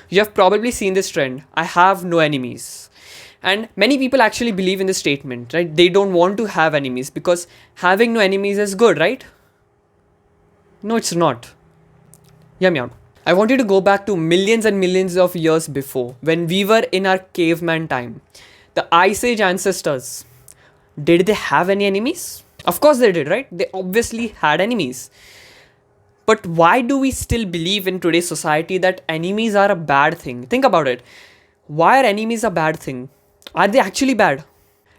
You have probably seen this trend. I have no enemies. And many people actually believe in this statement, right? They don't want to have enemies because having no enemies is good, right? No, it's not. Yum yum. I want you to go back to millions and millions of years before, when we were in our caveman time. The Ice Age ancestors, did they have any enemies? Of course they did, right? They obviously had enemies. But why do we still believe in today's society that enemies are a bad thing? Think about it. Why are enemies a bad thing? Are they actually bad?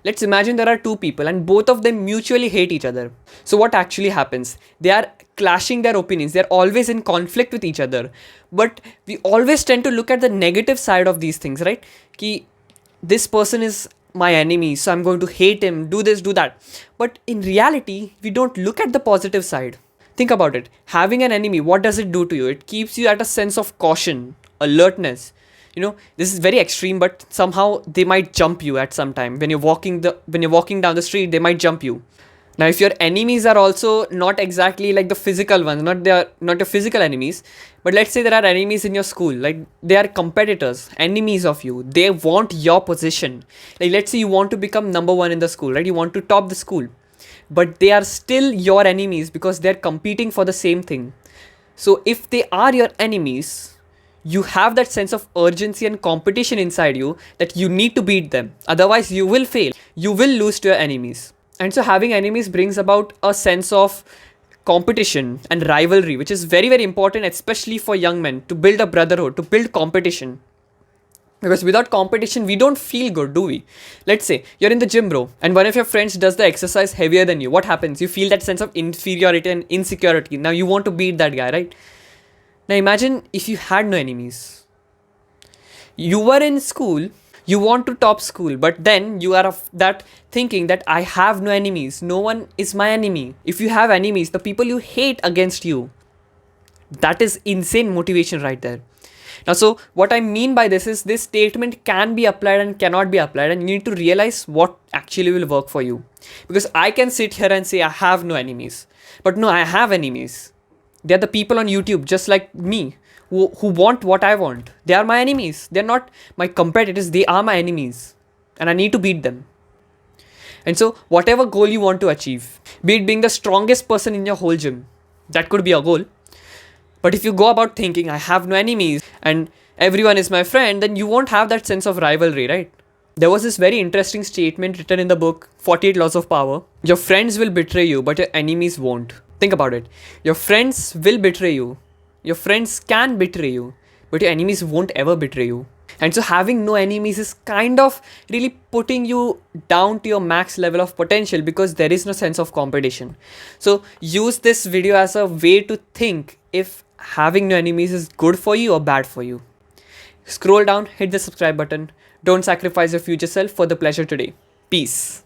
Let's imagine there are two people and both of them mutually hate each other. So, what actually happens? They are clashing their opinions, they're always in conflict with each other. But we always tend to look at the negative side of these things, right? Ki, this person is my enemy, so I'm going to hate him, do this, do that. But in reality, we don't look at the positive side. Think about it. Having an enemy, what does it do to you? It keeps you at a sense of caution, alertness. This is very extreme, but somehow they might jump you at some time. When you're walking down the street, they might jump you. Now, if your enemies are also not exactly like the physical ones, not your physical enemies, but let's say there are enemies in your school, like they are competitors, enemies of you. They want your position. Like let's say you want to become number one in the school, right? You want to top the school, but they are still your enemies because they're competing for the same thing. So if they are your enemies, you have that sense of urgency and competition inside you that you need to beat them. Otherwise, you will fail. You will lose to your enemies. And so having enemies brings about a sense of competition and rivalry, which is very, very important, especially for young men, to build a brotherhood, to build competition. Because without competition, we don't feel good, do we? Let's say you're in the gym, bro, and one of your friends does the exercise heavier than you. What happens? You feel that sense of inferiority and insecurity. Now you want to beat that guy, right? Now imagine if you had no enemies. You were in school, you want to top school, but then you are of that thinking that I have no enemies. No one is my enemy. If you have enemies, the people you hate against you, that is insane motivation right there. Now, so what I mean by this is this statement can be applied and cannot be applied, and you need to realize what actually will work for you. Because I can sit here and say I have no enemies, but no, I have enemies. They're the people on YouTube, just like me, who want what I want. They are my enemies. They're not my competitors. They are my enemies. And I need to beat them. And so, whatever goal you want to achieve, be it being the strongest person in your whole gym, that could be a goal. But if you go about thinking, I have no enemies and everyone is my friend, then you won't have that sense of rivalry, right? There was this very interesting statement written in the book, 48 Laws of Power. Your friends will betray you, but your enemies won't. Think about it. Your friends will betray you. Your friends can betray you, but your enemies won't ever betray you. And so having no enemies is kind of really putting you down to your max level of potential because there is no sense of competition. So use this video as a way to think if having no enemies is good for you or bad for you. Scroll down, hit the subscribe button. Don't sacrifice your future self for the pleasure today. Peace.